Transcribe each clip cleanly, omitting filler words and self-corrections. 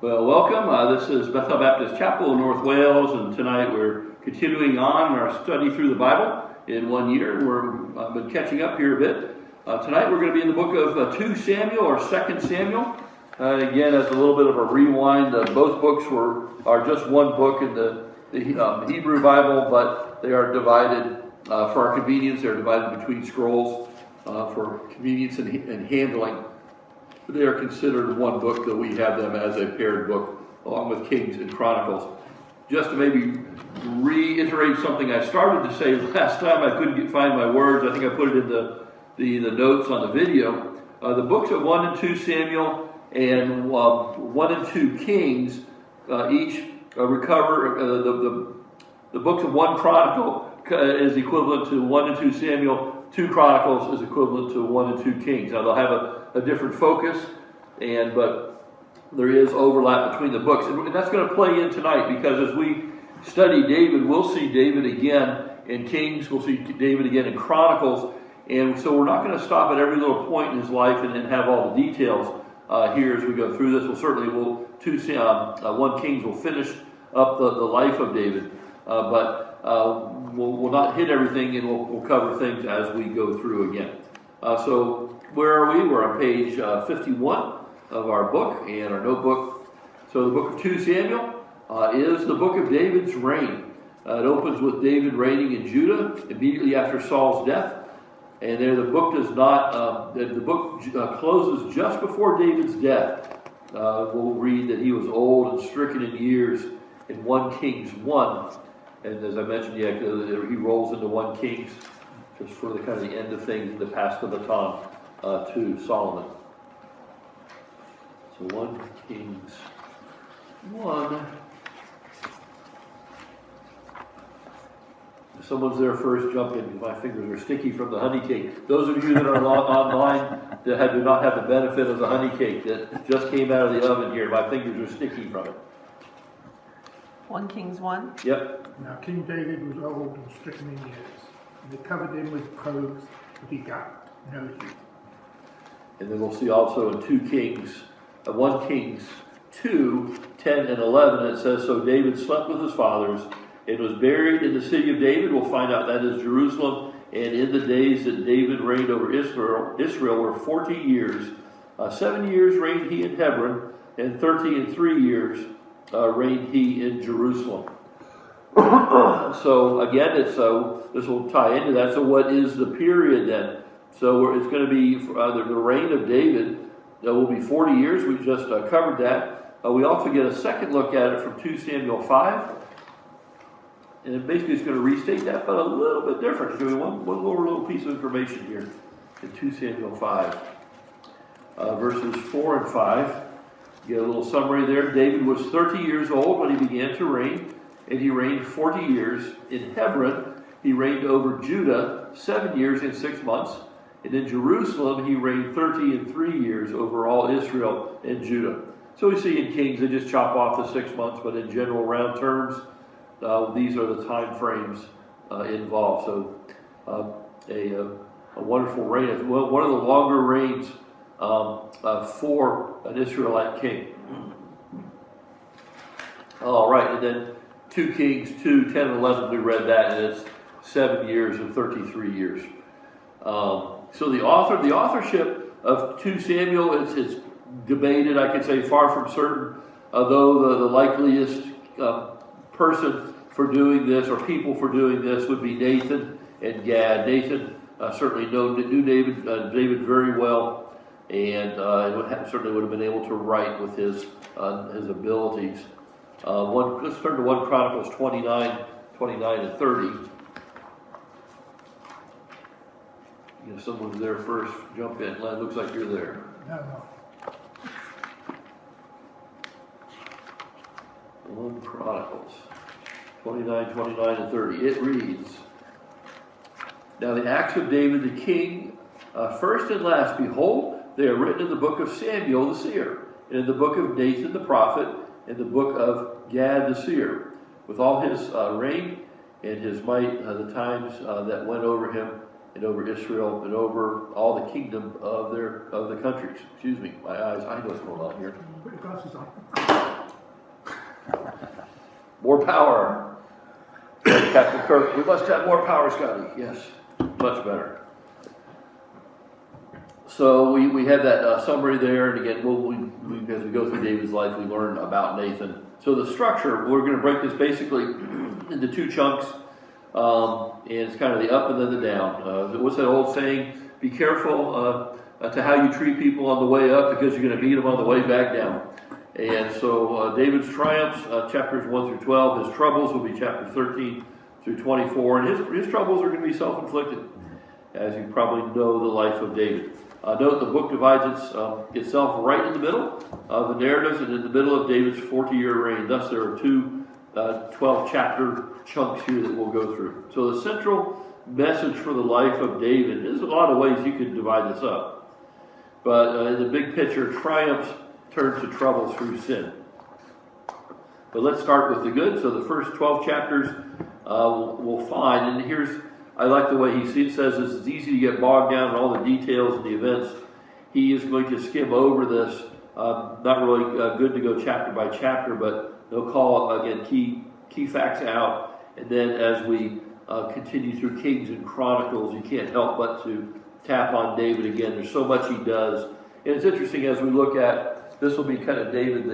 Well, welcome. This is Bethel Baptist Chapel in North Wales, and tonight we're continuing on our study through the Bible in 1 year. We've been catching up here a bit. Tonight we're going to be in the book of 2 Samuel or 2 Samuel. Again, as a little bit of a rewind, both books are just one book in the Hebrew Bible, but they are divided for our convenience. They're divided between scrolls for convenience and handling. They are considered one book, that we have them as a paired book, along with Kings and Chronicles. Just to maybe reiterate something I started to say last time, I couldn't find my words. I think I put it in the notes on the video. The books of 1 and 2 Samuel and 1 and 2 Kings each recover. The books of 1 Chronicle is equivalent to 1 and 2 Samuel. 2 Chronicles is equivalent to 1 and 2 Kings. Now they'll have a different focus, but there is overlap between the books, and that's going to play in tonight, because as we study David, we'll see David again in Kings, we'll see David again in Chronicles, and so we're not going to stop at every little point in his life and have all the details here as we go through this. 1 Kings will finish up the life of David, but we'll not hit everything, and we'll cover things as we go through again. So where are we? We're on page 51 of our book and our notebook. So the book of 2 Samuel is the book of David's reign. It opens with David reigning in Judah immediately after Saul's death. And there the book does not, the book closes just before David's death. We'll read that he was old and stricken in years in 1 Kings 1. And as I mentioned, he rolls into 1 Kings just for the kind of the end of things, and the pass the baton to Solomon. So 1 Kings 1. If someone's there first, jump in. My fingers are sticky from the honey cake. Those of you that are online that do not have the benefit of the honey cake that just came out of the oven here, my fingers are sticky from it. 1 Kings 1? Yep. Now King David was old and stricken in years, and they covered him with clothes, but he got no heat. And then we'll see also in 2 Kings, 1 Kings 2, 10 and 11, it says, so David slept with his fathers and was buried in the city of David. We'll find out that is Jerusalem. And in the days that David reigned over Israel were 40 years. 7 years reigned he in Hebron, and 33 years reigned he in Jerusalem. So again, this will tie into that. So what is the period then? So it's going to be the reign of David. That will be 40 years. We just covered that. We also get a second look at it from 2 Samuel 5. And it basically is going to restate that, but a little bit different. Doing one little piece of information here in 2 Samuel 5. Verses 4 and 5. You get a little summary there. David was 30 years old when he began to reign, and he reigned 40 years. In Hebron, he reigned over Judah 7 years and 6 months. And in Jerusalem, he reigned 33 years over all Israel and Judah. So we see in Kings, they just chop off the 6 months, but in general round terms, these are the time frames involved. So a wonderful reign. It's one of the longer reigns for an Israelite king. All right, and then 2 Kings 2, 10 and 11, we read that, and it's 7 years and 33 years. So the authorship of 2 Samuel, it's debated, I could say far from certain, though the likeliest person for doing this, or people for doing this, would be Nathan and Gad. Nathan certainly knew David very well, and certainly would have been able to write with his abilities. Let's turn to 1 Chronicles 29 and 30. If someone's there first, jump in. Len, looks like you're there. No. 1 Chronicles 29, 29, and 30. It reads, now the acts of David the king, first and last, behold, they are written in the book of Samuel the seer, and in the book of Nathan the prophet, and the book of Gad the seer, with all his reign and his might, the times that went over him, and over Israel, and over all the kingdom of the countries. Excuse me, my eyes. I know what's going on here. Put your glasses on. More power. Captain Kirk, we must have more power, Scotty. Yes, much better. So we had that summary there, and again, as we go through David's life, we learn about Nathan. So the structure, we're going to break this basically into two chunks, and it's kind of the up and then the down. What's that old saying? Be careful to how you treat people on the way up, because you're going to beat them on the way back down. And so David's triumphs, chapters 1 through 12. His troubles will be chapters 13 through 24. And his troubles are going to be self-inflicted, as you probably know the life of David. Note the book divides itself right in the middle of the narratives and in the middle of David's 40-year reign. Thus, there are two 12-chapter chunks here that we'll go through. So the central message for the life of David, there's a lot of ways you could divide this up. But in the big picture, triumphs turn to troubles through sin. But let's start with the good. So the first 12 chapters we'll find, and I like the way he says this, it's easy to get bogged down in all the details and the events. He is going to skim over this. Not really good to go chapter by chapter, but he'll call, again, key facts out. And then as we continue through Kings and Chronicles, you can't help but to tap on David again. There's so much he does. And it's interesting as we look at, this will be kind of David,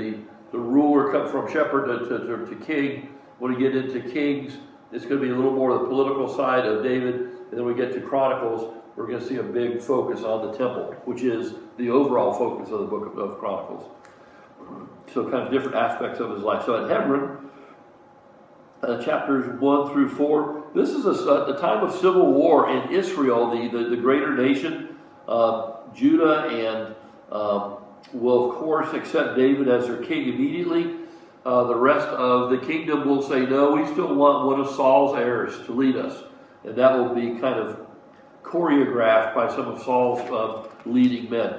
the ruler, come from shepherd to king. When we get into Kings, it's going to be a little more of the political side of David. And then we get to Chronicles, we're going to see a big focus on the temple, which is the overall focus of the book of Chronicles. So kind of different aspects of his life. So at Hebron, chapters 1 through 4, this is a time of civil war in Israel, the greater nation. Judah and will, of course, accept David as their king immediately. The rest of the kingdom will say, no, we still want one of Saul's heirs to lead us. And that will be kind of choreographed by some of Saul's leading men.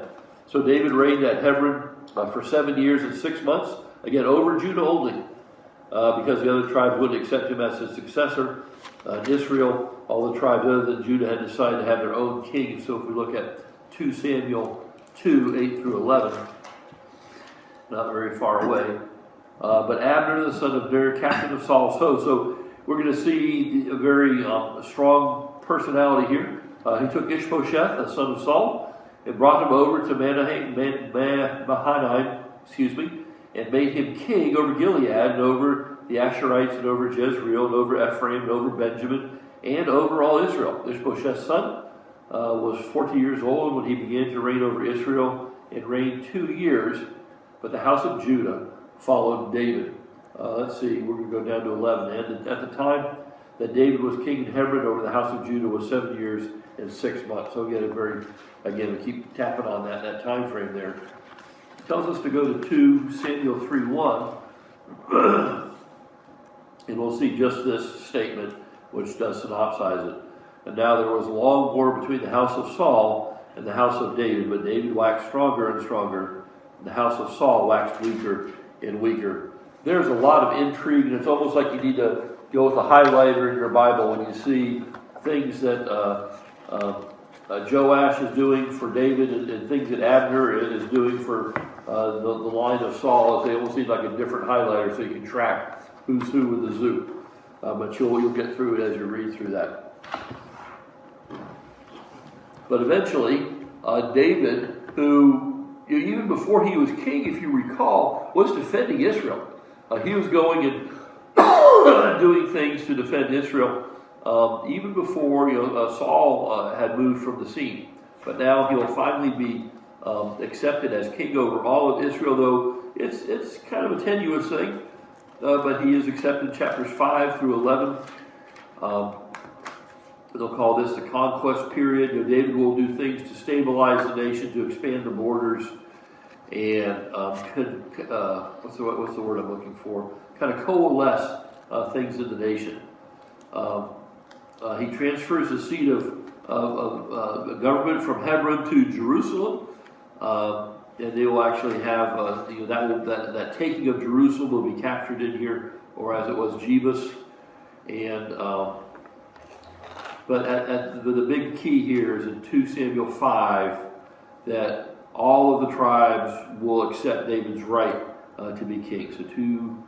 So David reigned at Hebron for 7 years and 6 months. Again, over Judah only, because the other tribes wouldn't accept him as his successor. In Israel, all the tribes other than Judah had decided to have their own king. So if we look at 2 Samuel 2, 8 through 11, not very far away. But Abner, the son of Ner, captain of Saul's host. So we're going to see a very strong personality here. He took Ishbosheth, the son of Saul, and brought him over to Mahanaim, and made him king over Gilead, and over the Asherites, and over Jezreel, and over Ephraim, and over Benjamin, and over all Israel. Ishbosheth's son was 40 years old when he began to reign over Israel, and reigned 2 years. But the house of Judah followed David. Let's see, we're going to go down to 11. And at the time that David was king in Hebron over the house of Judah was 7 years and 6 months. So again, we keep tapping on that time frame there. It tells us to go to 2 Samuel 3:1. And we'll see just this statement, which does synopsize it. And now there was a long war between the house of Saul and the house of David, but David waxed stronger and stronger. The house of Saul waxed weaker and weaker. There's a lot of intrigue, and it's almost like you need to go with a highlighter in your Bible when you see things that Joash is doing for David and things that Abner is doing for the line of Saul. They almost need like a different highlighter so you can track who's who with the zoo. But you'll get through it as you read through that. But eventually, David, who even before he was king, if you recall, was defending Israel. He was going and doing things to defend Israel even before Saul had moved from the scene. But now he'll finally be accepted as king over all of Israel, though it's kind of a tenuous thing. But he is accepted chapters 5 through 11. They'll call this the conquest period. David will do things to stabilize the nation, to expand the borders, and what's the word I'm looking for? Kind of coalesce things in the nation. He transfers the seat of government from Hebron to Jerusalem, and they will actually have that taking of Jerusalem will be captured in here, or as it was Jebus, and. But the big key here is in 2 Samuel 5 that all of the tribes will accept David's right to be king. So 2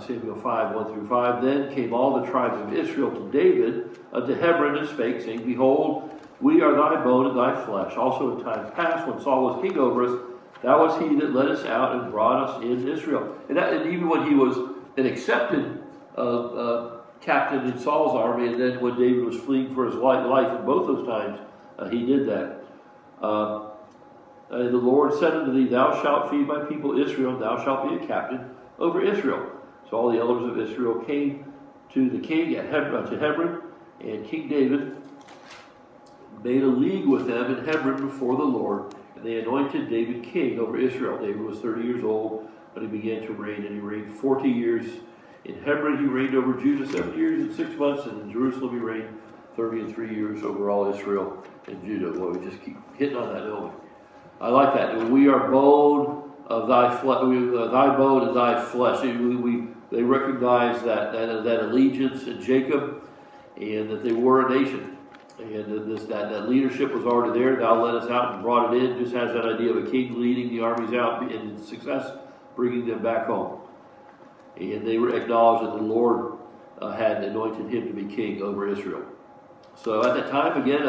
Samuel 5, 1 through 5. Then came all the tribes of Israel to David unto Hebron and spake, saying, Behold, we are thy bone and thy flesh. Also in time past, when Saul was king over us, that was he that led us out and brought us in Israel. And even when he was an accepted captain in Saul's army, and then when David was fleeing for his life in both those times, he did that. And the Lord said unto thee, Thou shalt feed my people Israel, and thou shalt be a captain over Israel. So all the elders of Israel came to the king at Hebron, and King David made a league with them in Hebron before the Lord, and they anointed David king over Israel. David was 30 years old when he began to reign, and he reigned 40 years. In Hebron he reigned over Judah 7 years and 6 months, and in Jerusalem he reigned 33 years over all Israel and Judah. Well, we just keep hitting on that, don't we? I like that. We are bone of thy flesh, thy bone and thy flesh. They recognize that allegiance in Jacob, and that they were a nation. And that leadership was already there. Thou led us out and brought it in. Just has that idea of a king leading the armies out in success, bringing them back home. And they acknowledged that the Lord had anointed him to be king over Israel. So at that time, again,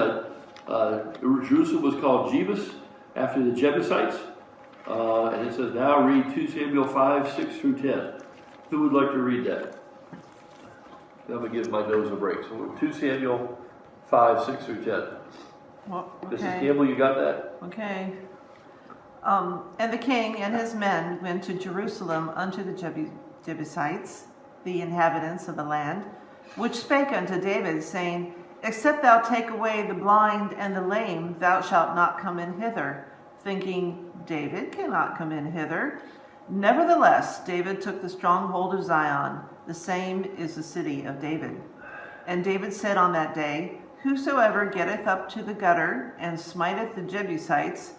Jerusalem was called Jebus, after the Jebusites. And it says, now read 2 Samuel 5, 6 through 10. Who would like to read that? I'm going to give my nose a break. So 2 Samuel 5, 6 through 10. Well, okay. Mrs. Campbell, you got that? Okay. And the king and his men went to Jerusalem unto the Jebusites, the inhabitants of the land, which spake unto David, saying, Except thou take away the blind and the lame, thou shalt not come in hither. Thinking, David cannot come in hither. Nevertheless, David took the stronghold of Zion. The same is the city of David. And David said on that day, Whosoever getteth up to the gutter, and smiteth the Jebusites,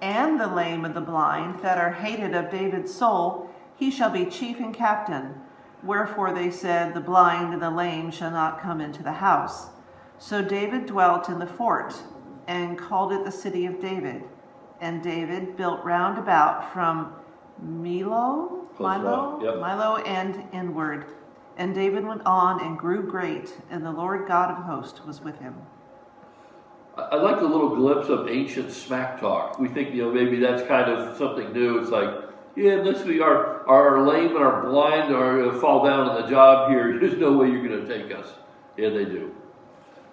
and the lame and the blind, that are hated of David's soul, he shall be chief and captain. Wherefore they said, The blind and the lame shall not come into the house. So David dwelt in the fort, and called it the city of David. And David built round about from Milo and inward. And David went on and grew great, and the Lord God of hosts was with him. I like the little glimpse of ancient smack talk. We think, maybe that's kind of something new. It's like, yeah, unless we are lame and are blind or fall down on the job here, there's no way you're going to take us. Yeah, they do.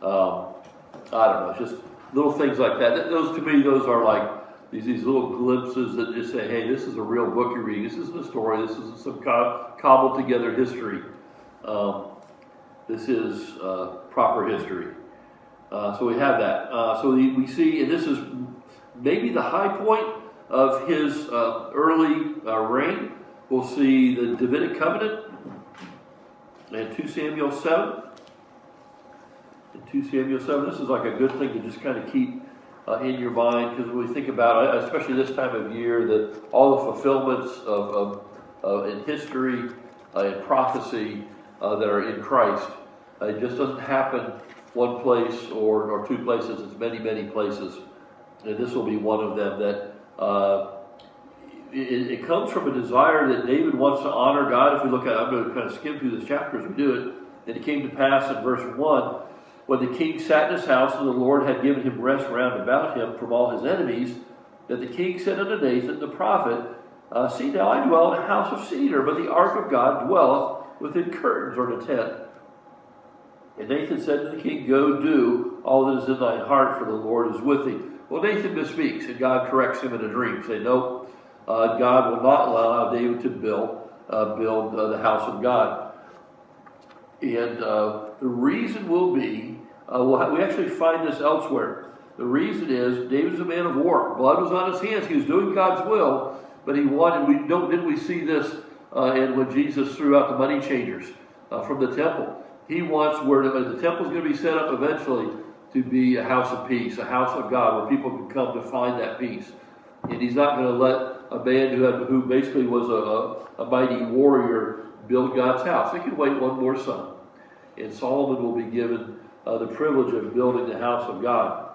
I don't know. It's just little things like that. Those, to me, those are like these little glimpses that just say, hey, this is a real book you're reading. This isn't a story. This isn't some cobbled together history. This is proper history. So we have that. So we see, and this is maybe the high point of his early reign. We'll see the Davidic covenant in 2 Samuel 7. In 2 Samuel 7, this is like a good thing to just kind of keep in your mind, because when we think about it, especially this time of year, that all the fulfillments of in history and prophecy that are in Christ, it just doesn't happen one place or two places. It's many, many places. And this will be one of them that it comes from a desire that David wants to honor God. If we look at, I'm going to kind of skim through this chapter as we do it. And it came to pass in verse 1, when the king sat in his house, and the Lord had given him rest round about him from all his enemies, that the king said unto Nathan the prophet, See now, I dwell in a house of cedar, but the ark of God dwelleth within curtains or in a tent. And Nathan said to the king, Go do all that is in thine heart, for the Lord is with thee. Well, Nathan misspeaks, and God corrects him in a dream. Say, no, God will not allow David to build the house of God. And the reason will be, we actually find this elsewhere. The reason is, David's a man of war. Blood was on his hands. He was doing God's will, but he wanted, didn't we see this and when Jesus threw out the money changers from the temple? He wants where the temple's going to be set up eventually to be a house of peace, a house of God, where people can come to find that peace. And he's not going to let a man who basically was a mighty warrior build God's house. They can wait one more son. And Solomon will be given the privilege of building the house of God.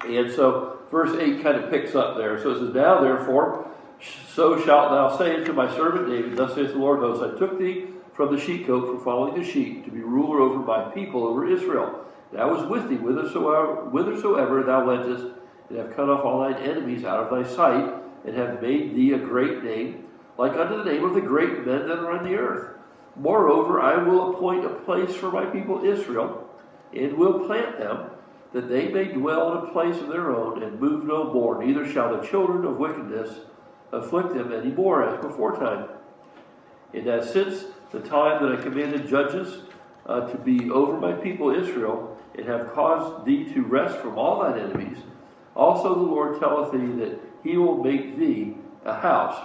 And so verse 8 kind of picks up there. So it says, Now therefore, So shalt thou say unto my servant David, thus saith the Lord of hosts, I took thee from the sheepcote for following the sheep, to be ruler over my people, over Israel. And I was with thee whithersoever thou wentest, and have cut off all thine enemies out of thy sight, and have made thee a great name, like unto the name of the great men that are on the earth. Moreover, I will appoint a place for my people Israel, and will plant them, that they may dwell in a place of their own, and move no more. Neither shall the children of wickedness afflict them any more as beforetime. And as since the time that I commanded judges to be over my people Israel, and have caused thee to rest from all thine enemies, also the Lord telleth thee that he will make thee a house.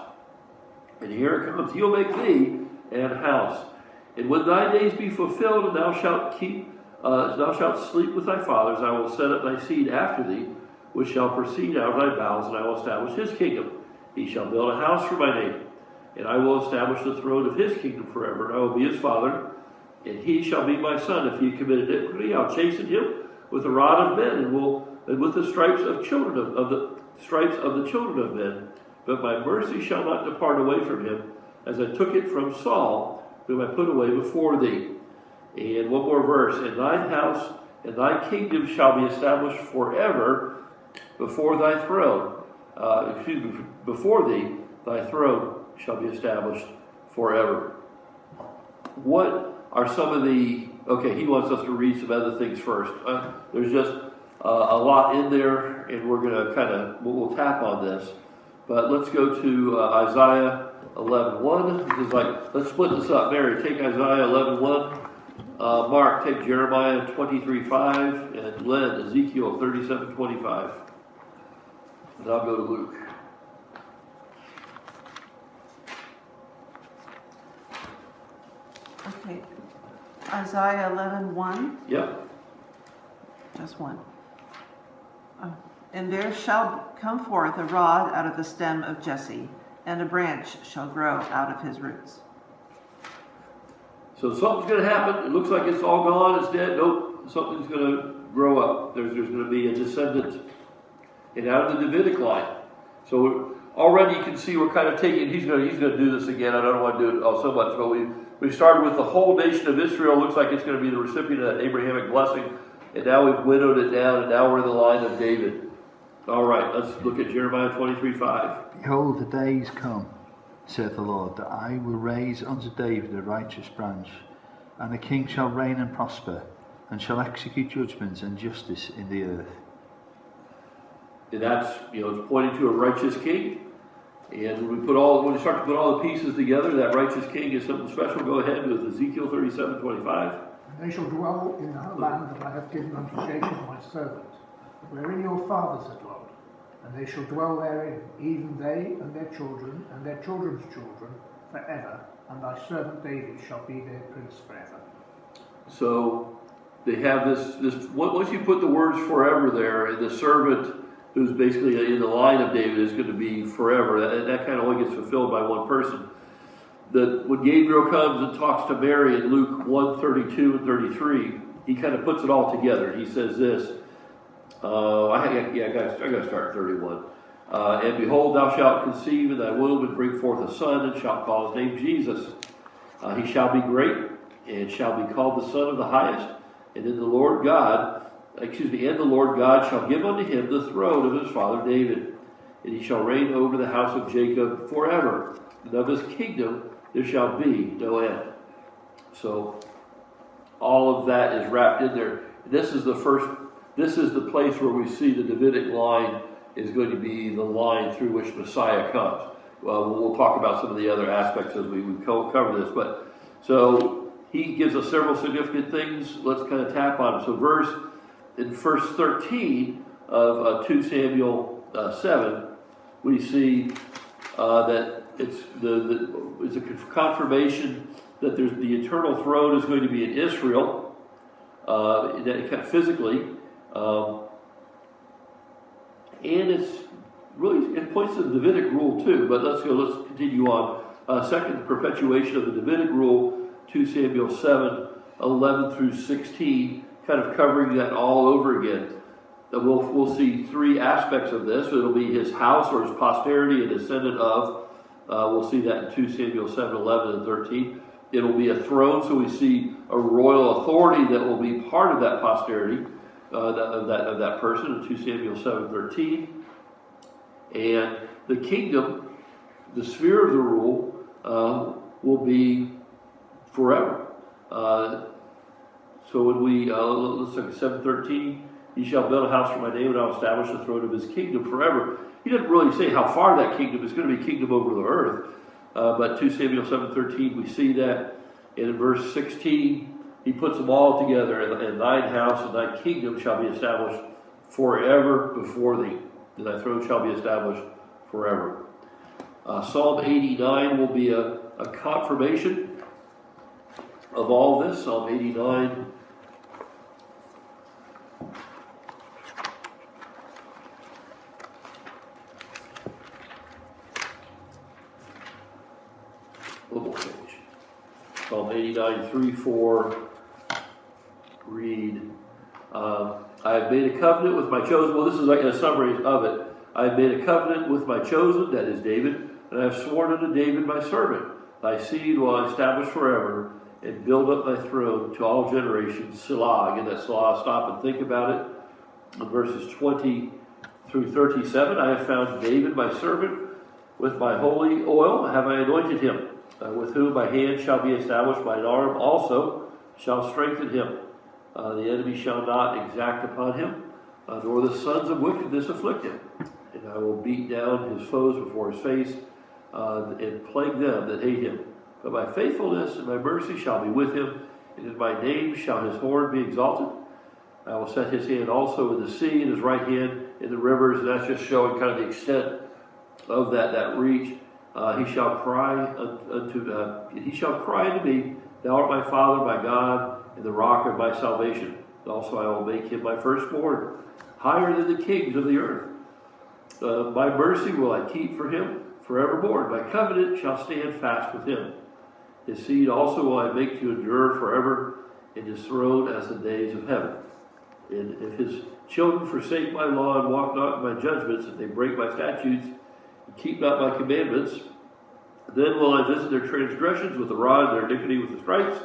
And here it comes, he will make thee an house. And when thy days be fulfilled, and thou shalt sleep with thy fathers, I will set up thy seed after thee, which shall proceed out of thy bowels, and I will establish his kingdom. He shall build a house for my name, and I will establish the throne of his kingdom forever, and I will be his father, and he shall be my son. If he committed iniquity, I'll chasten him with the rod of men, and with the stripes of the children of men. But my mercy shall not depart away from him, as I took it from Saul, whom I put away before thee. And one more verse. And thine house and thy kingdom shall be established forever before thy throne. Before thee, thy throne shall be established forever. What are some of the... Okay, he wants us to read some other things first. There's just a lot in there, and we're going to we'll tap on this. But let's go to Isaiah 11:1. This is like, let's split this up. Mary, take Isaiah 11:1. Mark, take Jeremiah 23:5. And Len, Ezekiel 37:25. And I'll go to Luke. Okay. Isaiah 11:1. Yep. Just one. Oh. And there shall come forth a rod out of the stem of Jesse, and a branch shall grow out of his roots. So something's going to happen. It looks like it's all gone. It's dead. Nope. Something's going to grow up. There's going to be a descendant, and out of the Davidic line. So already you can see we're kind of taking. He's going to do this again. I don't want to do it all so much, but we started with the whole nation of Israel. Looks like it's going to be the recipient of that Abrahamic blessing, and now we've winnowed it down, and now we're in the line of David. All right, let's look at Jeremiah 23:5. Behold, the days come, saith the Lord, that I will raise unto David a righteous branch, and a king shall reign and prosper, and shall execute judgments and justice in the earth. And that's, it's pointing to a righteous king. And when we start to put all the pieces together, that righteous king is something special. Go ahead with Ezekiel 37:25. And they shall dwell in the land that I have given unto Jacob my servant, wherein your fathers have dwelt, and they shall dwell therein, even they and their children and their children's children forever, and thy servant David shall be their prince forever. So they have this. Once you put the words forever there, the servant who's basically in the line of David is going to be forever. That kind of only gets fulfilled by one person. When Gabriel comes and talks to Mary in Luke 1:32 and 33, he kind of puts it all together. He says this. I got to start at 31. And behold, thou shalt conceive in thy womb and bring forth a son, and shalt call his name Jesus. He shall be great, and shall be called the Son of the Highest. And the Lord God shall give unto him the throne of his father David, and he shall reign over the house of Jacob forever. And of his kingdom there shall be no end. So all of that is wrapped in there. This is the place where we see the Davidic line is going to be the line through which Messiah comes. We'll talk about some of the other aspects as we cover this. But so he gives us several significant things. Let's kind of tap on it. So in verse 13 of 2 Samuel 7, we see that it's a confirmation that the eternal throne is going to be in Israel, that kind of physically. And it points to the Davidic rule too, but let's continue on. Second, the perpetuation of the Davidic rule, 2 Samuel 7, 11 through 16, kind of covering that all over again. we'll see three aspects of this. It'll be his house or his posterity, a descendant of. We'll see that in 2 Samuel 7, 11, and 13. It'll be a throne, so we see a royal authority that will be part of that posterity, of that person in 2 Samuel 7, 13. And the kingdom, the sphere of the rule, will be forever. So when we, let's look at 7:13, he shall build a house for my name, and I'll establish the throne of his kingdom forever. He didn't really say how far that kingdom is going to be, kingdom over the earth. But 2 Samuel 7:13, we see that. And in verse 16, he puts them all together. And thine house and thy kingdom shall be established forever before thee. And thy throne shall be established forever. Psalm 89 will be a confirmation of all this. Psalm 89. One more page. Psalm 89, 3, 4. Read. I have made a covenant with my chosen. Well, this is like a summary of it. I have made a covenant with my chosen, that is David, and I have sworn unto David my servant. Thy seed will I establish forever, and build up thy throne to all generations. Selah. Again, that Selah, stop and think about it. In verses 20 through 37, I have found David my servant. With my holy oil have I anointed him. With whom my hand shall be established, mine arm also shall strengthen him. The enemy shall not exact upon him, nor the sons of wickedness afflict him. And I will beat down his foes before his face, and plague them that hate him. But my faithfulness and my mercy shall be with him, and in my name shall his horn be exalted. I will set his hand also in the sea, and his right hand in the rivers. And that's just showing kind of the extent of that reach. He shall cry unto me, Thou art my Father, my God, and the rock of my salvation. Also I will make him my firstborn, higher than the kings of the earth. My mercy will I keep for him forevermore. My covenant shall stand fast with him. His seed also will I make to endure forever, and his throne as the days of heaven. And if his children forsake my law and walk not in my judgments, if they break my statutes, keep not my commandments, then will I visit their transgressions with the rod and their iniquity with the stripes.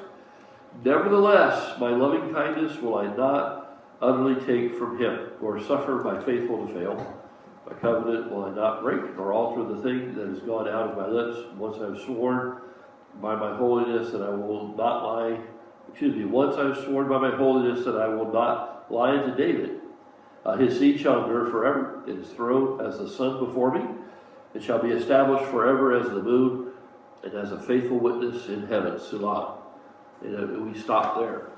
Nevertheless, my loving kindness will I not utterly take from him, or suffer my faithful to fail. My covenant will I not break, nor alter the thing that has gone out of my lips. Once I have sworn by my holiness that I will not lie. Once I have sworn by my holiness that I will not lie unto David. His seed shall endure forever, and his throne as the sun before me. It shall be established forever as the moon, and as a faithful witness in heaven. Selah. And we stop there.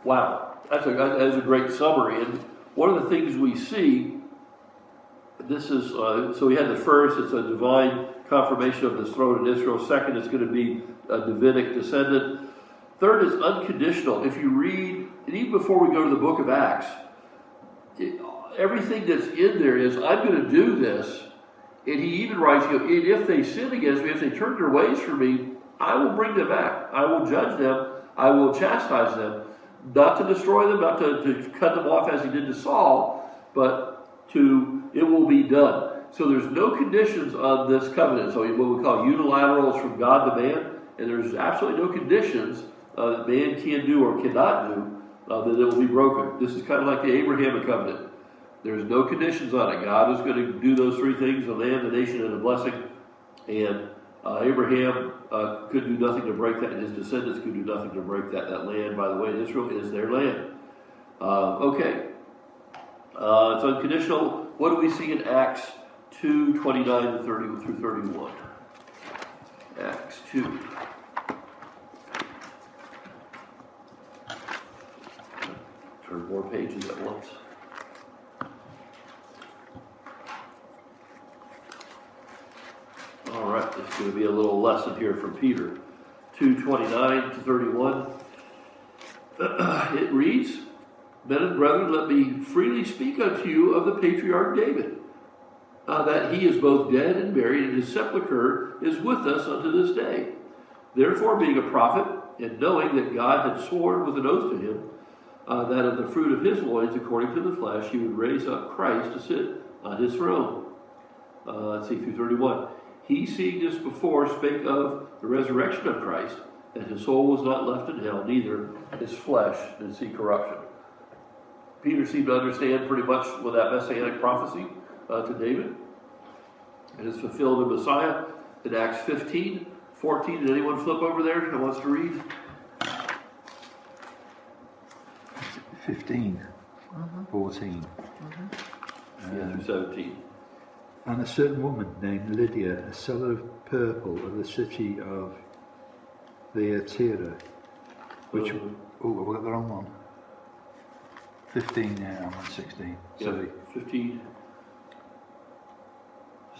Wow, that's a great summary. And one of the things we see, this is, so we had the first, it's a divine confirmation of this throne in Israel. Second, it's going to be a Davidic descendant. Third is unconditional. If you read, and even before we go to the book of Acts, everything that's in there is, I'm going to do this. And he even writes, if they sin against me, if they turn their ways from me, I will bring them back. I will judge them. I will chastise them. Not to destroy them, not to cut them off as he did to Saul, but it will be done. So there's no conditions on this covenant. So what we call unilaterals from God to man, and there's absolutely no conditions that man can do or cannot do that it will be broken. This is kind of like the Abrahamic covenant. There's no conditions on it. God is going to do those three things: the land, the nation, and the blessing. And Abraham could do nothing to break that, and his descendants could do nothing to break that. That land, by the way, Israel is their land. Okay. It's unconditional. What do we see in Acts 2:29 through 31? Acts 2. Turn more pages at once. All right, it's going to be a little lesson here from Peter. 2:29 to 31. It reads, Men and brethren, let me freely speak unto you of the patriarch David, that he is both dead and buried, and his sepulchre is with us unto this day. Therefore, being a prophet, and knowing that God had sworn with an oath to him, that of the fruit of his loins, according to the flesh, he would raise up Christ to sit on his throne. Let's see, through 31. He, seeing this before, spake of the resurrection of Christ, that his soul was not left in hell, neither his flesh did see corruption. Peter seemed to understand pretty much with that messianic prophecy to David. It is fulfilled in Messiah in Acts 15, 14. Did anyone flip over there that wants to read? 15, 14. Yeah, through 17. And a certain woman named Lydia, a seller of purple of the city of Thyatira, which... Oh, I've got the wrong one. 15, yeah, I'm on 16. Sorry. 15.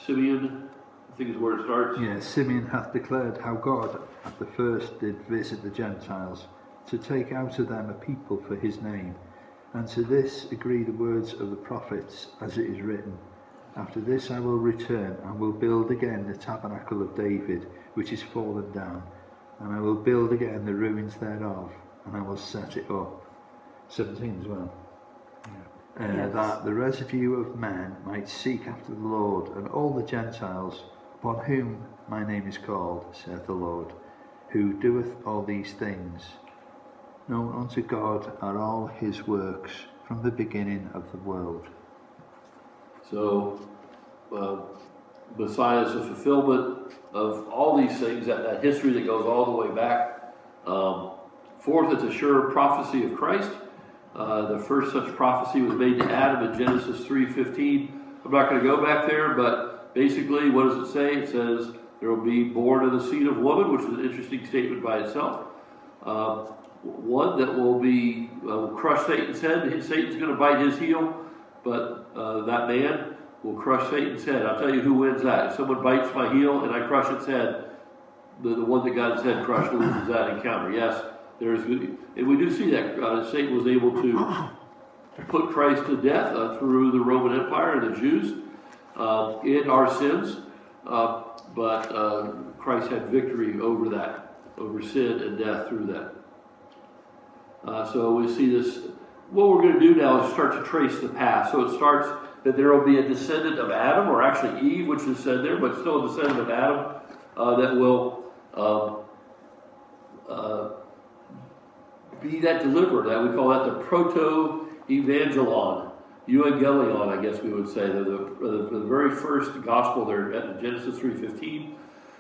Simeon, I think is where it starts. Yeah, Simeon hath declared how God at the first did visit the Gentiles, to take out of them a people for his name. And to this agree the words of the prophets, as it is written, after this I will return, and will build again the tabernacle of David, which is fallen down, and I will build again the ruins thereof, and I will set it up. 17 as well. Yes. That the residue of men might seek after the Lord, and all the Gentiles, upon whom my name is called, saith the Lord, who doeth all these things. Known unto God are all his works from the beginning of the world. So, Messiah is the fulfillment of all these things, that history that goes all the way back. Fourth, it's a sure prophecy of Christ. The first such prophecy was made to Adam in Genesis 3:15. I'm not going to go back there, but basically, what does it say? It says there will be born of the seed of woman, which is an interesting statement by itself. One that will be crush Satan's head. Satan's going to bite his heel, but that man will crush Satan's head. I'll tell you who wins that. If someone bites my heel and I crush its head, the one that got his head crushed loses that encounter. Yes, there's, and we do see that Satan was able to put Christ to death through the Roman Empire and the Jews in our sins, but Christ had victory over that, over sin and death through that. So we see this. What we're going to do now is start to trace the path. So it starts that there will be a descendant of Adam, or actually Eve, which is said there, but still a descendant of Adam that will be that deliverer. That we call that the proto-evangelon, euangelion, I guess we would say. The very first gospel there at Genesis 3:15.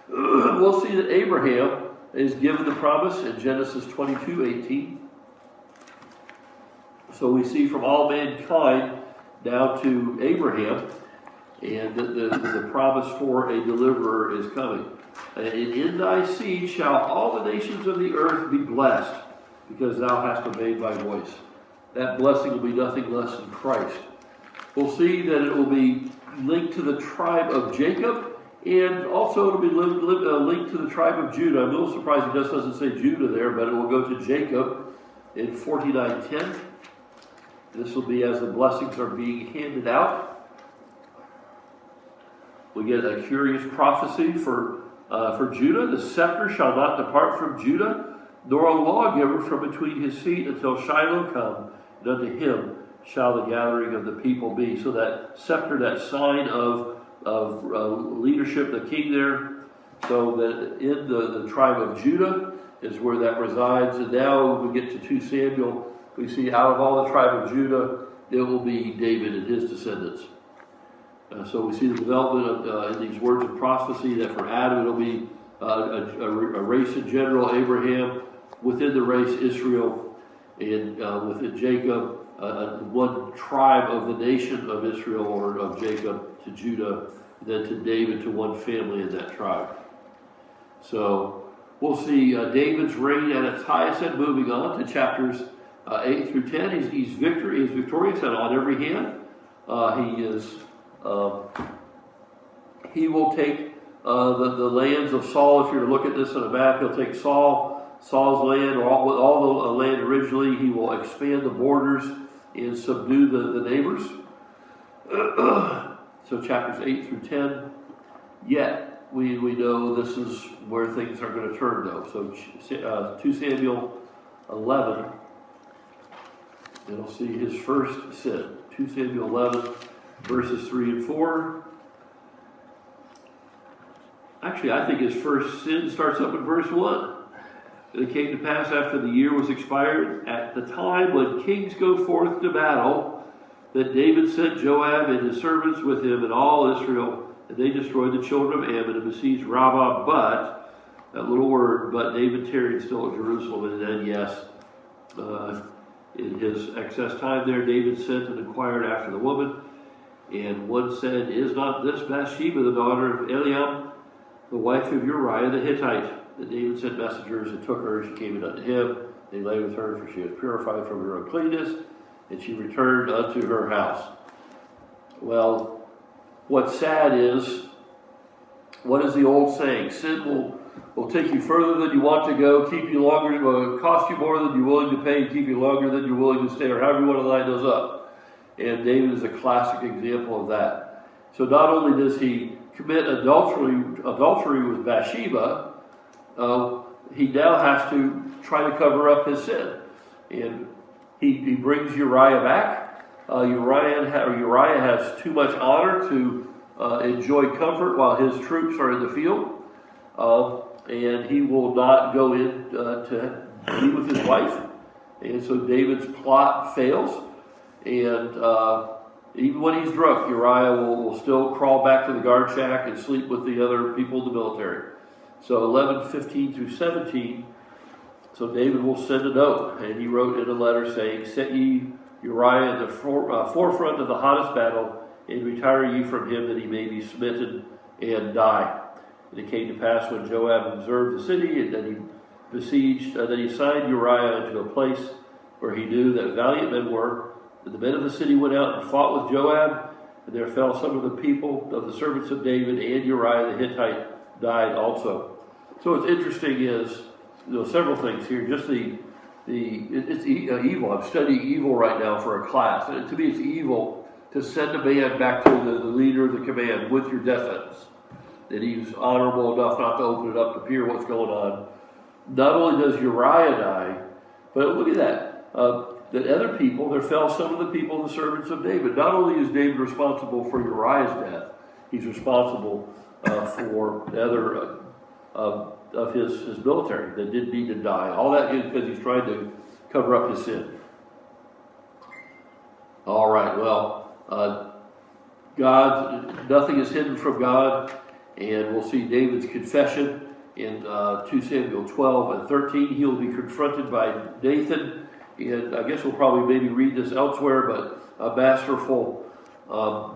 We'll see that Abraham is given the promise in Genesis 22:18. So we see from all mankind down to Abraham, and the promise for a deliverer is coming. And in thy seed shall all the nations of the earth be blessed, because thou hast obeyed my voice. That blessing will be nothing less than Christ. We'll see that it will be linked to the tribe of Jacob, and also it will be linked to the tribe of Judah. I'm a little surprised it just doesn't say Judah there, but it will go to Jacob in 49:10. This will be as the blessings are being handed out. We get a curious prophecy for Judah. The scepter shall not depart from Judah, nor a lawgiver from between his feet until Shiloh come, and unto him shall the gathering of the people be. So that scepter, that sign of leadership, the king there, so that in the tribe of Judah is where that resides. And now when we get to 2 Samuel, we see out of all the tribe of Judah, it will be David and his descendants. So we see the development of, in these words of prophecy, that for Adam it will be a race in general, Abraham, within the race Israel, and within Jacob, one tribe of the nation of Israel, or of Jacob to Judah, then to David, to one family in that tribe. So we'll see David's reign at its highest end, moving on to chapters 8 through 10. He's victorious and on every hand. He will take the lands of Saul. If you're to look at this on a map, he'll take Saul's land, or all the land originally. He will expand the borders and subdue the neighbors. So chapters 8 through 10. Yet we know this is where things are going to turn, though. So 2 Samuel 11. It'll see his first sin. 2 Samuel 11, verses 3 and 4. Actually, I think his first sin starts up in verse 1. It came to pass after the year was expired, at the time when kings go forth to battle, that David sent Joab and his servants with him and all Israel, and they destroyed the children of Ammon and besieged Rabbah. But, that little word, but David tarried still at Jerusalem. And then, yes, in his excess time there, David sent and inquired after the woman. And one said, Is not this Bathsheba, the daughter of Eliam, the wife of Uriah the Hittite? And David sent messengers and took her. She came in unto him. They lay with her, for she was purified from her uncleanness, and she returned unto her house. Well, what's sad is, what is the old saying? Sin will take you further than you want to go, keep you longer, cost you more than you're willing to pay, and keep you longer than you're willing to stay, or however you want to line those up. And David is a classic example of that. So not only does he commit adultery with Bathsheba, he now has to try to cover up his sin. And he brings Uriah back. Uriah has too much honor to enjoy comfort while his troops are in the field. And he will not go in to be with his wife. And so David's plot fails. And even when he's drunk, Uriah will still crawl back to the guard shack and sleep with the other people in the military. So 11:15 through 17, so David will send a note, and he wrote in a letter saying, Set ye Uriah in the forefront of the hottest battle, and retire ye from him, that he may be smitten and die. And it came to pass, when Joab observed the city, and that he besieged, that he signed Uriah into a place where he knew that valiant men were. And the men of the city went out and fought with Joab, and there fell some of the people of the servants of David, and Uriah the Hittite died also. So what's interesting is, several things here. Just it's evil. I'm studying evil right now for a class. And to me, it's evil to send a man back to the leader of the command with your death sentence. That he's honorable enough not to open it up to hear what's going on. Not only does Uriah die, but look at that. That other people, there fell some of the people, the servants of David. Not only is David responsible for Uriah's death, he's responsible for the other of his military that didn't need to die. All that is because he's trying to cover up his sin. All right, well, nothing is hidden from God, and we'll see David's confession in 2 Samuel 12 and 13. He'll be confronted by Nathan, and I guess we'll probably maybe read this elsewhere, but a masterful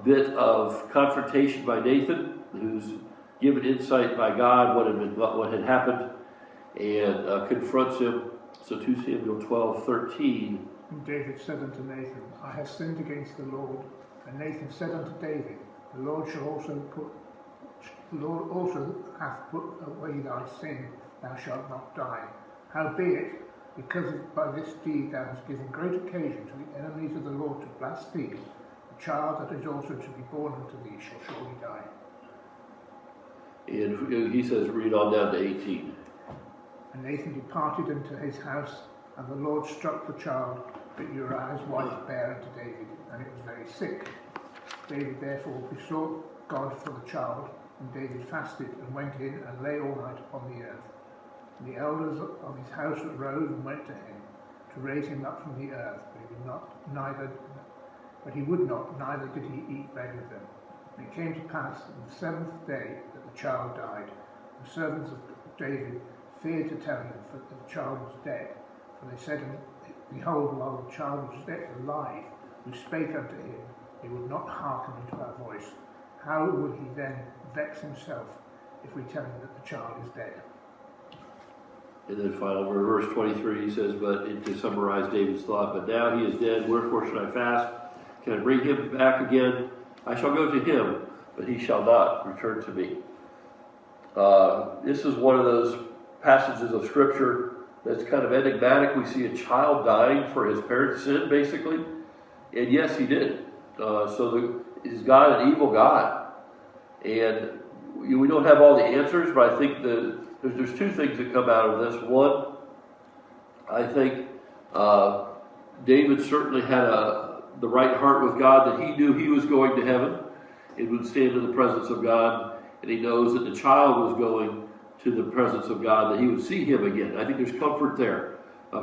bit of confrontation by Nathan, who's given insight by God what had happened, and confronts him. So 2 Samuel 12:13. And David said unto Nathan, I have sinned against the Lord. And Nathan said unto David, The Lord also hath put away thy sin, thou shalt not die. Howbeit, because by this deed thou hast given great occasion to the enemies of the Lord to blaspheme, the child that is also to be born unto thee shall surely die. And he says, read on down to 18. And Nathan departed into his house, and the Lord struck the child that Uriah's wife bare unto David, and it was very sick. David therefore besought God for the child, and David fasted and went in and lay all night upon the earth. And the elders of his house arose and went to him to raise him up from the earth, but he would not, neither did he eat bread with them. And it came to pass on the seventh day that the child died. The servants of David feared to tell him that the child was dead. For they said, Behold, while the child was yet alive, we spake unto him, he would not hearken unto our voice. How will he then vex himself if we tell him that the child is dead? And then finally, verse 23, he says, to summarize David's thought, but now he is dead, wherefore should I fast? Can I bring him back again? I shall go to him, but he shall not return to me. This is one of those passages of Scripture that's kind of enigmatic. We see a child dying for his parents' sin, basically. And yes, he did. Is God an evil God? And we don't have all the answers, but I think there's two things that come out of this. One, I think David certainly had the right heart with God, that he knew he was going to heaven and would stand in the presence of God, and he knows that the child was going to the presence of God, that he would see him again. I think there's comfort there,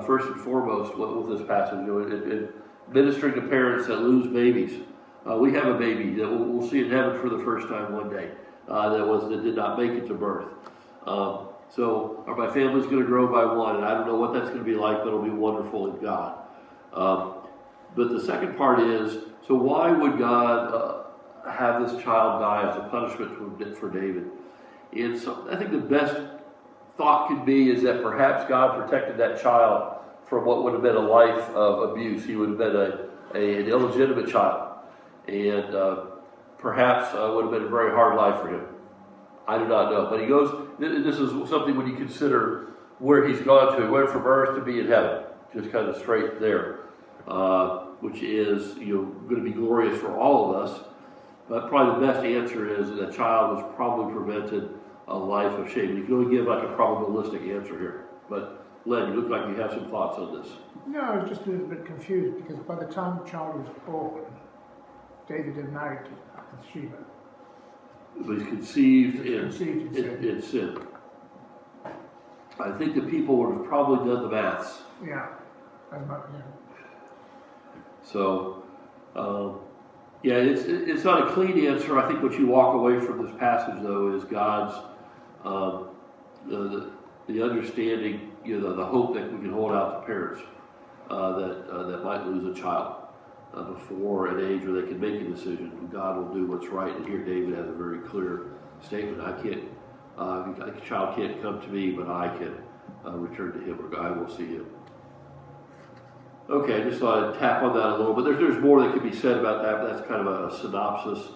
first and foremost, with this passage. In ministering to parents that lose babies. We have a baby that we'll see in heaven for the first time one day that did not make it to birth. So my family's going to grow by one, and I don't know what that's going to be like, but it'll be wonderful in God. But the second part is, so why would God have this child die as a punishment for David? And so I think the best thought could be is that perhaps God protected that child from what would have been a life of abuse. He would have been an illegitimate child, and perhaps would have been a very hard life for him. I do not know. But he goes, this is something when you consider where he's gone to. He went from earth to be in heaven, just kind of straight there, which is going to be glorious for all of us. But probably the best answer is that the child was probably prevented a life of shame. You can only give like a probabilistic answer here. But Len, you look like you have some thoughts on this. No, I was just a little bit confused because by the time the child was born, David had married Bathsheba. But he's conceived in sin. I think that people would have probably done the maths. Yeah. So, it's not a clean answer. I think what you walk away from this passage, though, is God's the understanding, the hope that we can hold out to parents that might lose a child before an age where they can make a decision. And God will do what's right. And here David has a very clear statement. A child can't come to me, but I can return to him, or I will see him. Okay, I just thought I'd tap on that a little bit. There's more that could be said about that, but that's kind of a synopsis.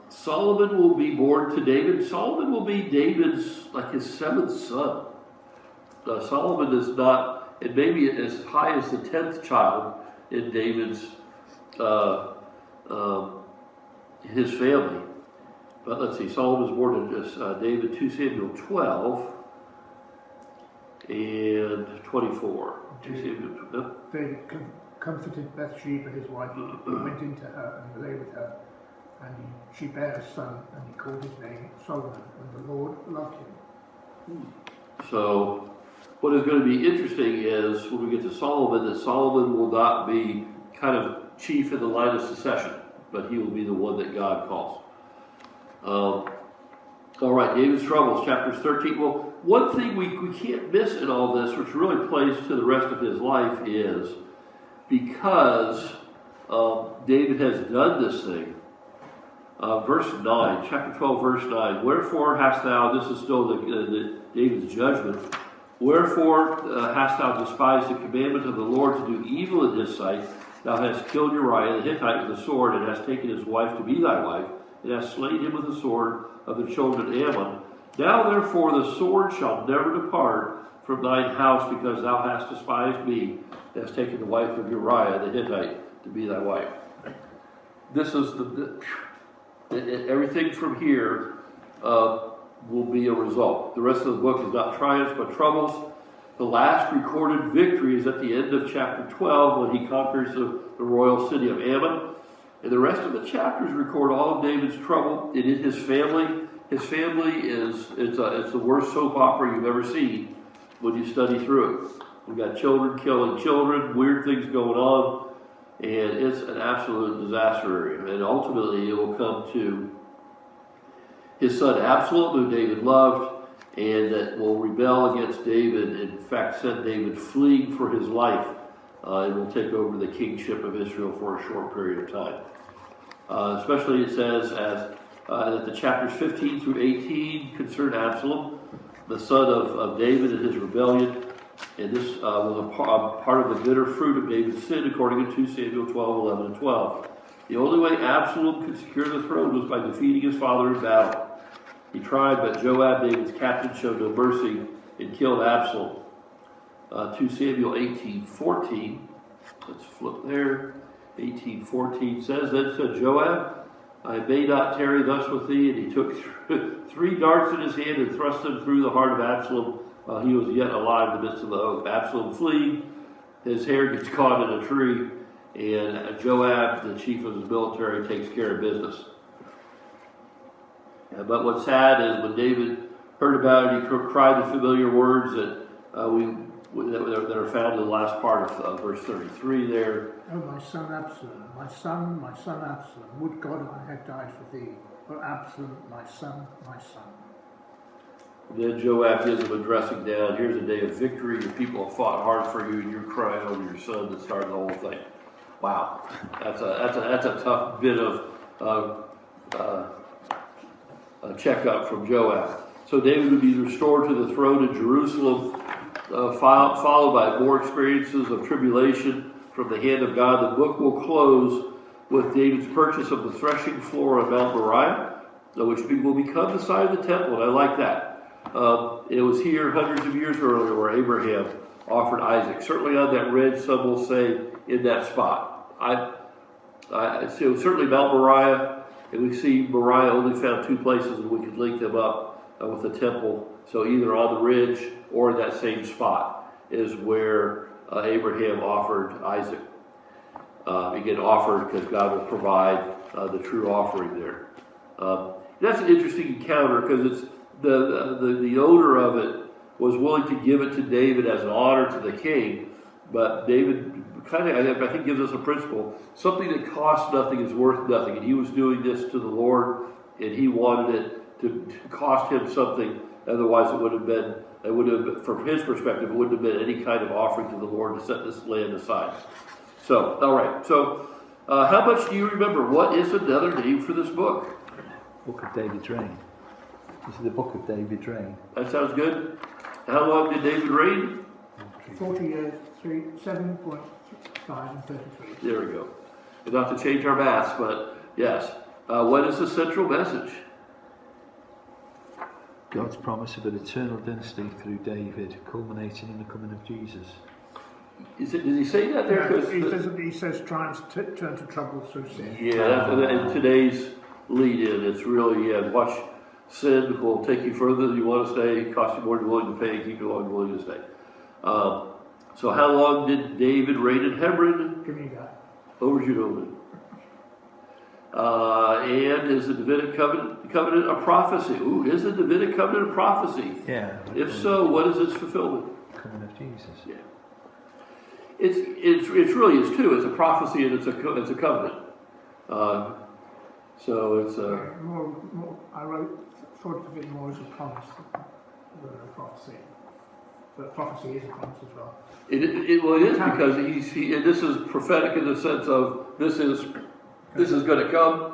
Solomon will be born to David. Solomon will be David's, his seventh son. Solomon is not, and maybe as high as the 10th child in David's, his family. But let's see, Solomon was born to David, 2 Samuel 12 and 24. 2 Samuel 12. David comforted Bathsheba, his wife. He went into her and lay with her. And she bare a son, and he called his name Solomon, and the Lord loved him. So, what is going to be interesting is, when we get to Solomon, that Solomon will not be kind of chief in the line of succession, but he will be the one that God calls. All right, David's troubles, chapters 13. Well, one thing we can't miss in all this, which really plays to the rest of his life, is because David has done this thing. Verse 9, chapter 12, verse 9. Wherefore hast thou, this is still the David's judgment, wherefore hast thou despised the commandment of the Lord to do evil in his sight? Thou hast killed Uriah the Hittite with the sword, and hast taken his wife to be thy wife, and hast slain him with the sword of the children of Ammon. Now therefore the sword shall never depart from thine house, because thou hast despised me, and hast taken the wife of Uriah the Hittite to be thy wife. This is everything from here will be a result. The rest of the book is not triumphs but troubles. The last recorded victory is at the end of chapter 12 when he conquers the royal city of Ammon. And the rest of the chapters record all of David's trouble. It is his family. His family it's the worst soap opera you've ever seen when you study through it. We've got children killing children, weird things going on, and it's an absolute disaster area. And ultimately it will come to his son Absalom, who David loved, and that will rebel against David, in fact send David fleeing for his life, and will take over the kingship of Israel for a short period of time. Especially it says that the chapters 15 through 18 concern Absalom, the son of David, and his rebellion. And this was a part of the bitter fruit of David's sin, according to 2 Samuel 12, 11, and 12. The only way Absalom could secure the throne was by defeating his father in battle. He tried, but Joab, David's captain, showed no mercy and killed Absalom. 2 Samuel 18:14. Let's flip there. 18:14 says, Then said Joab, I may not tarry thus with thee. And he took 3 darts in his hand and thrust them through the heart of Absalom while he was yet alive in the midst of the oak. Absalom fleeing, his hair gets caught in a tree, and Joab, the chief of his military, takes care of business. But what's sad is when David heard about it, he cried the familiar words that that are found in the last part of verse 33 there. Oh, my son Absalom, my son Absalom, would God I had died for thee. Oh, Absalom, my son, my son. Then Joab gives him a dressing down. Here's a day of victory. Your people have fought hard for you, and you're crying over your son that started the whole thing. Wow, that's a tough bit of a checkup from Joab. So David would be restored to the throne in Jerusalem, followed by more experiences of tribulation from the hand of God. The book will close with David's purchase of the threshing floor on Mount Moriah, which will become the site of the temple, and I like that. It was here hundreds of years earlier where Abraham offered Isaac. Certainly on that ridge, some will say in that spot. So certainly Mount Moriah, and we see Moriah only found two places, and we could link them up with the temple. So either on the ridge or in that same spot is where Abraham offered Isaac. Again, offered because God will provide the true offering there. That's an interesting encounter because it's the owner of it was willing to give it to David as an honor to the king, but David kind of, I think, gives us a principle. Something that costs nothing is worth nothing, and he was doing this to the Lord, and he wanted it to cost him something. Otherwise, it would have been, from his perspective, it wouldn't have been any kind of offering to the Lord to set this land aside. So, all right. So, how much do you remember? What is another name for this book? Book of David's Reign. This is the book of David's reign. That sounds good. How long did David reign? 40 years, 7.5 and 33. There we go. Not to change our maths, but yes. What is the central message? God's promise of an eternal dynasty through David, culminating in the coming of Jesus. Does he say that there? No, he says try and turn to trouble through sin. Yeah, in today's lead-in, it's really, watch sin will take you further than you want to stay, cost you more than you're willing to pay, keep you longer than you're willing to stay. So how long did David reign in Hebron? Give me that. Over Judah. And is the Davidic covenant a prophecy? Ooh, is the Davidic covenant a prophecy? Yeah. If so, what is its fulfillment? Coming of Jesus. Yeah. It really is too. It's a prophecy and it's a covenant. So it's a. I thought of it more as a promise than a prophecy. But prophecy is a promise as well. It is because this is prophetic in the sense of this is going to come,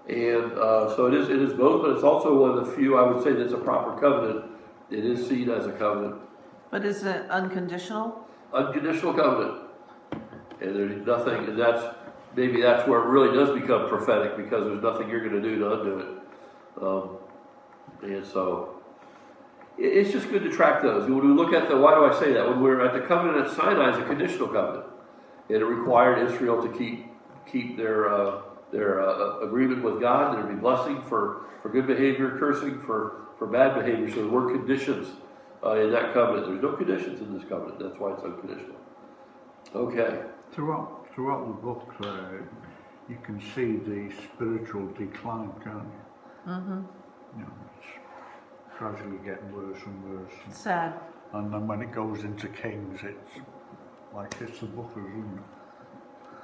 and so it is both. But it's also one of the few I would say that's a proper covenant. It is seen as a covenant. But is it unconditional? Unconditional covenant, and there's nothing, and that's where it really does become prophetic because there's nothing you're going to do to undo it, and so it's just good to track those. When we look at why do I say that? When we're at the covenant at Sinai, it's a conditional covenant, and it required Israel to keep their agreement with God. There'd be blessing for good behavior, cursing for bad behavior. So there were conditions in that covenant. There's no conditions in this covenant. That's why it's unconditional. Okay. Throughout the book, you can see the spiritual decline, can't you? Mm-hmm. You know, it's gradually getting worse and worse. Sad. And then when it goes into Kings, it's like it's the book of isn't it?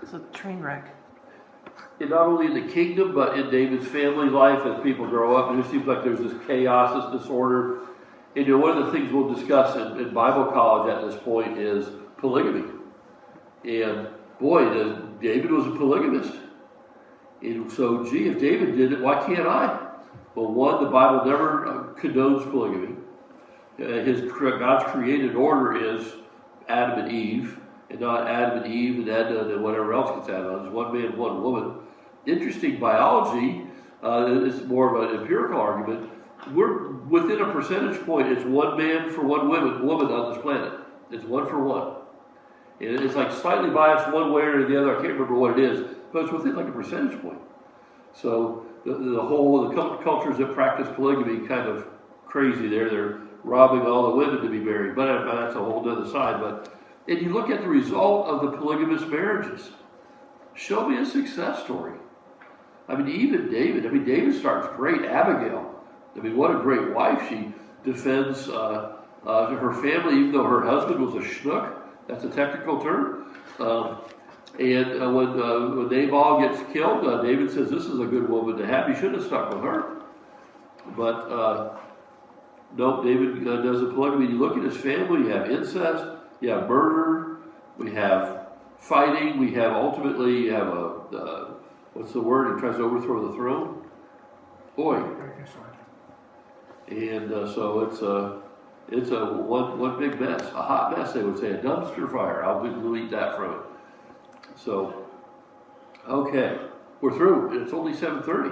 It's a train wreck. And not only in the kingdom, but in David's family life as people grow up, it just seems like there's this chaos, this disorder. And one of the things we'll discuss in Bible college at this point is polygamy. And boy, David was a polygamist. And so, if David did it, why can't I? Well, one, the Bible never condones polygamy. God's created order is Adam and Eve, and not Adam and Eve and Edna and whatever else gets added on. It's one man, one woman. Interesting biology. It's more of an empirical argument. We're within a percentage point. It's one man for one woman on this planet. It's 1 for 1. And it's like slightly biased one way or the other. I can't remember what it is, but it's within like a percentage point. So the cultures that practice polygamy kind of crazy there. They're robbing all the women to be married, but that's a whole other side. But and you look at the result of the polygamous marriages. Show me a success story. I mean, even David. I mean, David starts great. Abigail. I mean, what a great wife. She defends her family, even though her husband was a schnook. That's a technical term. When Nabal gets killed, David says, "This is a good woman to have. You should have stuck with her." But no, David does a polygamy. You look at his family. You have incest. You have murder. We have fighting. We have ultimately you have a what's the word? He tries to overthrow the throne. Boy. And so it's a one big mess, a hot mess. They would say, a dumpster fire. I'll delete that from it. So, okay, we're through. It's only 7:30.